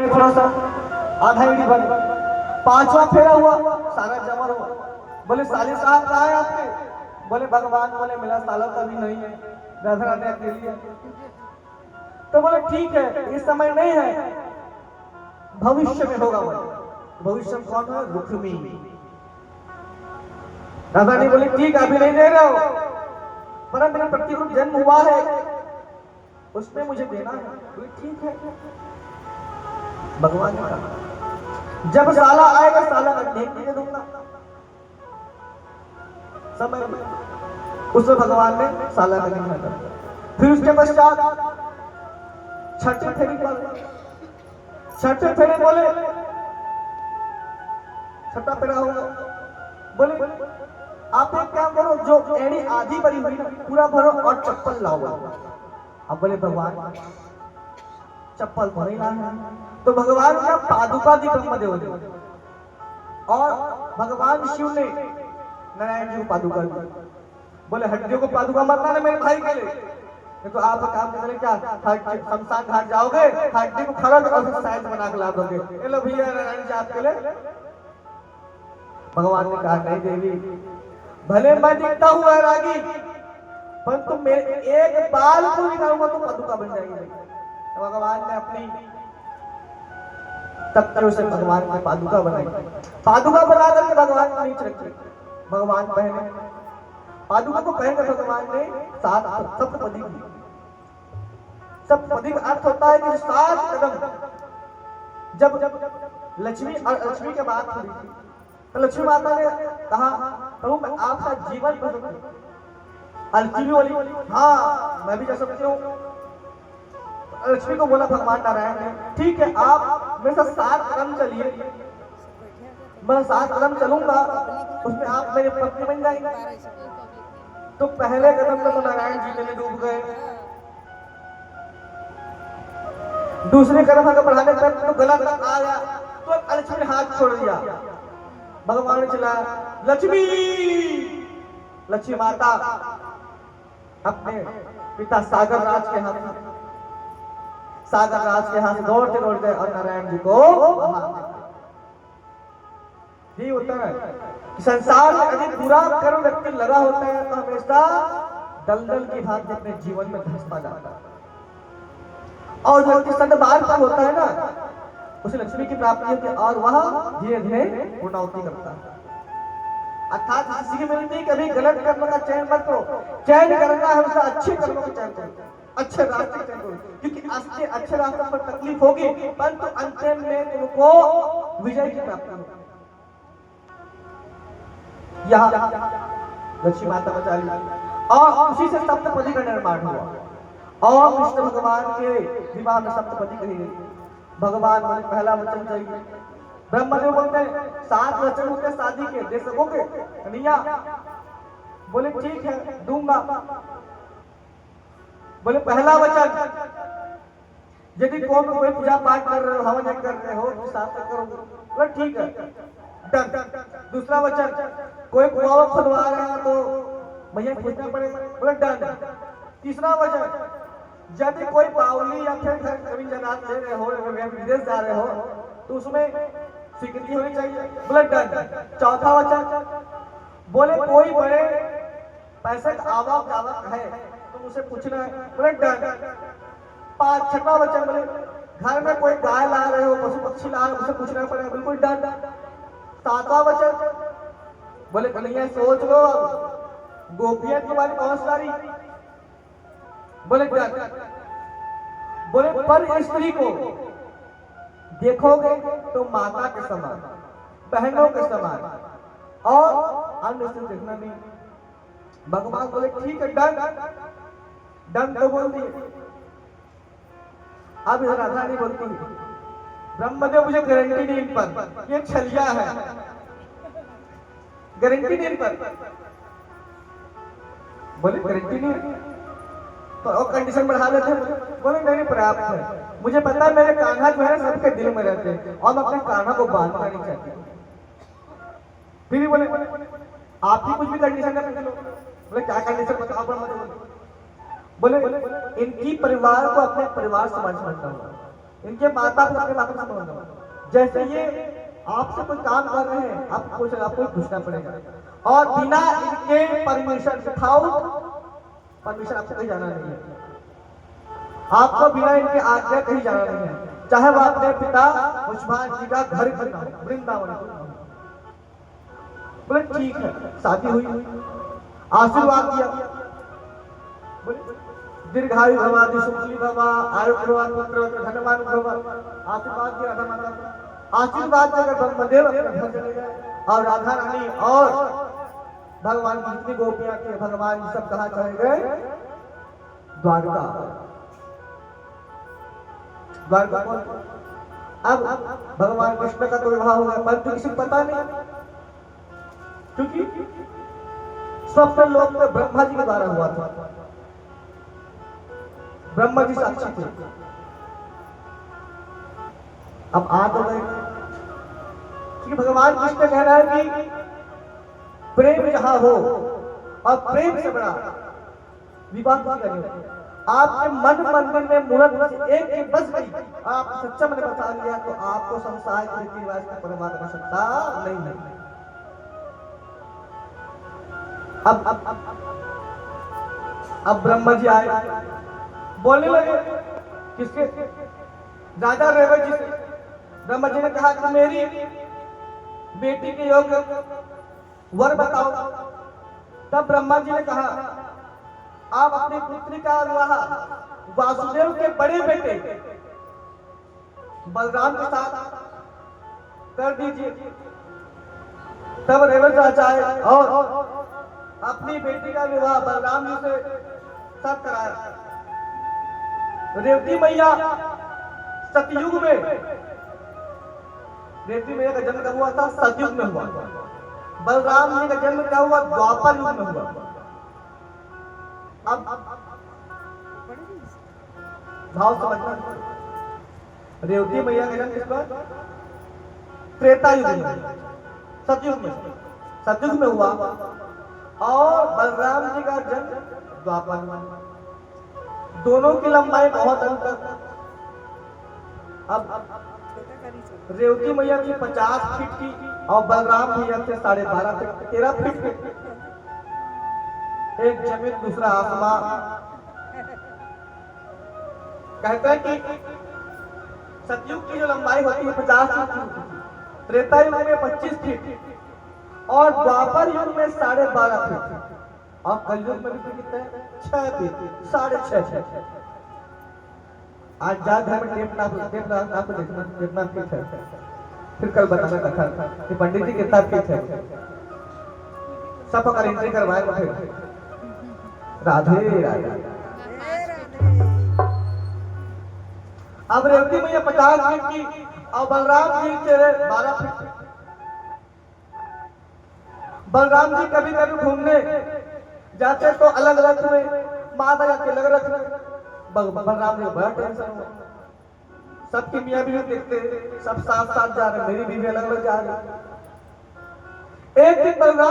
थोड़ा सा आधा ईड़ी भर, पांचवा फेरा हुआ, सारा जमा हुआ। बोले साले साहब कहाँ है आपके? बोले भगवान बोले मिला साला कभी नहीं है, राधा रानी अकेली है। तो बोले ठीक है इस समय नहीं है, भविष्य में होगा। बोले भविष्य में कौन है? रुक्मी। राधा रानी बोले ठीक है अभी नहीं दे रहे हो, पर मेरा प्रतिरूप जन्म हुआ है उसमें मुझे देना है। बोले ठीक है। भगवान ने कहा जब साला आएगा साला का ढेक दे दूंगा। समय उसमें भगवान ने साला का ढेक दिया। फिर उसके पश्चात छठे फेरी पर, छठे फेरे बोले छठा फेरा होगा। बोले आप एक काम करो, जो एड़ी आधी भरी हुई ना पूरा भरो और चप्पल लाओ। अब बोले भगवान चप्पल तो नहीं लाना, तो भगवान का पादुका दी ब्रह्मदेव ने, और भगवान शिव ने नारायण जी को पादुका दी। बोले हड्डियों को पादुका मत लाना मेरे भाई के लिए, तो आप काम करें क्या, शमशान घाट जाओगे, हड्डी को खरच और साइज बना के ला दोगे। ये लो भैया नारायण जी आपके लिए। भगवान ने कहा नहीं देवी, भले मैं दिखता हूँ वैरागी, परंतु मेरे एक बाल को निकालूंगा तो पादुका बन जाएगी। तो भगवान ने अपनी तख्तों से भगवान ने पादुका बनाई। पादुका बना करके भगवान को नीचे रखी, भगवान पहने। पादुका को पहनकर भगवान ने सप्तपदी की। सप्तपदी का अर्थ होता है कि 7 कदम। जब लक्ष्मी और लक्ष्मी के बात हुई थी तो लक्ष्मी माता ने कहा प्रभु मैं आपका जीवन बदल दूं। लक्ष्मी बोली हाँ मैं भी जा सकती हूँ। लक्ष्मी को बोला भगवान नारायण ने ठीक है आप मेरे साथ 7 कदम चलिए, मैं 7 कदम चलूंगा उसमें आप मेरे पत्नी बन जाएंगे। तो पहले कदम में तो नारायण जी में डूब गए, दूसरे कदम अगर बढ़ाने पर तो गला तक आ गया तो लक्ष्मी ने हाथ छोड़ दिया। भगवान ने चिल्लाया लक्ष्मी। लक्ष्मी माता अपने पिता सागर राज के हाथ, सागर राज के हाथ दौड़ते दौड़ते और नारायण जी को यही होता है कि संसार में यदि बुरा कर्म व्यक्ति लगा होता है तो हमेशा दलदल की भांति अपने जीवन में धंसता जाता है, और जो व्यक्ति सद्भाव का होता है ना उसे लक्ष्मी की प्राप्ति होती है और वह धीरे धीरे पूर्णाहुति करता है। अर्थात किसी की मिलती कभी गलत कर्म का चयन मत करो, चयन करना है उसे अच्छे कर्मों का चयन करो, अच्छे रास्ते चयन करो, क्योंकि अच्छे रास्ते पर तकलीफ होगी परंतु अंतिम में तुमको विजय की प्राप्ति होगी। यहाँ लक्ष्मी माता बचा ली और उसी से सप्तपदी का निर्माण हुआ और कृष्ण भगवान के विवाह में सप्तपदी कही गई। भगवान बोले पहला वचन चाहिए। ब्रह्मदेव बोलते 7 वचन होते शादी के, दे सकोगे कन्हैया? बोले ठीक है दूंगा। बोले पहला वचन यदि कोई पूजा पाठ कर रहे हो, हवन कर रहे हो तो साथ में करोगे। बोले ठीक है डन। दूसरा वचन कोई कुआं खुदवा रहे हो तो भैया पूछना पड़ेगा। बोले डन। तीसरा वचन यदि कोई बावली या फिर कभी जनाब दे रहे हो, विदेश जा रहे हो तो उसमें स्वीकृति होनी चाहिए। बोले डन। चौथा वचन बोले कोई बड़े पैसे का आवक जावक है तो उसे पूछना है। बोले डन। छठा वचन बोले घर में कोई गाय ला रहे हो, पशु पक्षी ला रहे हो, उसे पूछना पड़ेगा। बिल्कुल डन। 7वां वचन बोले कन्हैया सोच लो अब गोपियां तुम्हारी बहुत सारी। बोले डन। बोले पर स्त्री को देखोगे तो माता के समान, बहनों के समान, और अन्य से देखना नहीं। भगवान बोले ठीक है डन। डन तो बोल दिए। अब इधर राधा नहीं बोलती ब्रह्मदेव मुझे गारंटी नहीं इन पर, ये छलिया है, गारंटी नहीं इन पर। बोले गारंटी नहीं तो और कंडीशन बढ़ा लेते हैं। बोले नहीं पर्याप्त है, मुझे पता है मेरे कान्हा जो है सबके दिल में रहते हैं और मैं अपने कान्हा को बांधना नहीं चाहती। फिर बोले आप ही कुछ भी कंडीशन कर लो। बोले क्या कंडीशन बताओ? बोले इनकी परिवार को अपने परिवार समझ समझता हूँ, इनके माता पिता अपने माता से बोलना, जैसे ये आपसे कोई काम कर रहे हैं आपको पूछना पड़ेगा, और बिना इनके परमिशन विथआउट परमिशन आपको कहीं जाना नहीं है। आपको बिना इनके आज्ञा कहीं जाना नहीं है, चाहे वो अपने पिता उस्मान जी का घर क्यों ना हो, वृंदावन क्यों ना हो। बोले ठीक है, शादी हुई, आशीर्वाद दिया, दीर्घायु भवा, सुखी भवा, आरोग्यवान पुत्र धनवान भवा, आशीर्वाद दिया राधा माता को। आशीर्वाद देकर ब्रह्मदेव अपने घर चले गए, और राधा रानी और भगवान की जितनी गोपियां थी, भगवान जी सब कहाँ चले गए? द्वारका। द्वारका कौन? अब भगवान कृष्ण का तो विवाह हो गया, परंतु किसी को पता नहीं, क्योंकि सबसे लोग तो ब्रह्मा जी के द्वारा हुआ था, ब्रह्मा जी साक्षी थे। अब आ तो गए, क्योंकि भगवान कृष्ण कह रहा है कि प्रेम जहां हो, और प्रेम से बड़ा विवाह नहीं होता। आपके मन मंदिर में मूर्त एक की बस गई, आप सच्चा मन बता लिया, तो आपको संसार के रीति रिवाज का परमात्मा सकता नहीं है। अब ब्रह्मा जी आए, बोलने लगे किसके? राजा रेवत जी से। ब्रह्मा जी ने कहा कि मेरी बेटी के योग्य वर बताओ। तब ब्रह्मा जी ने कहा आप अपनी पुत्री का विवाह वासुदेव के बड़े बेटे बलराम के साथ कर दीजिए। तब रेवत राजा आए और अपनी बेटी का विवाह बलराम जी से सब कराया। रेवती मैया सतयुग में, रेवती मैया का जन्म कब हुआ था? सतयुग में हुआ। बलराम जी का जन्म क्या हुआ? द्वापर युग में हुआ। अब भाव समझना, रेवती मैया का जन्म किस पर? त्रेता युग में, सतयुग में, सतयुग में हुआ, और बलराम जी का जन्म द्वापर में। दोनों की लंबाई बहुत अंतर। अब रेवती मैया की 50 फीट की, और बलराम भैया थे 12.5 फीट, 13 फीट की। एक जमीन दूसरा आसमान। कहते हैं कि सतयुग की जो लंबाई होती है 50 फीट की, त्रेता युग में 25 फीट, और द्वापर युग में 12.5 फीट, और कलयुग में भी कितने? 6 फीट, 6.5। आज जा घर में टेप नाप देखना कितना फीट है, फिर कल बताना कथा कि पंडित जी कितना फीट है, सब अगर एंट्री करवाएगा फिर। राधे राधे। अब रेवती मैया 50 फीट की, और बलराम जी चेहरे 12 फीट। बलराम जी कभी कभी घूमने जाते तो अलग रथ में, माता जाके अलग रथ में। बलराम जी बड़ा टेंशन हुआ, सबकी मियां भी देखते, सब साथ साथ जा रहे, मेरी बीवी अलग अलग जा रही। एक दिन बलराम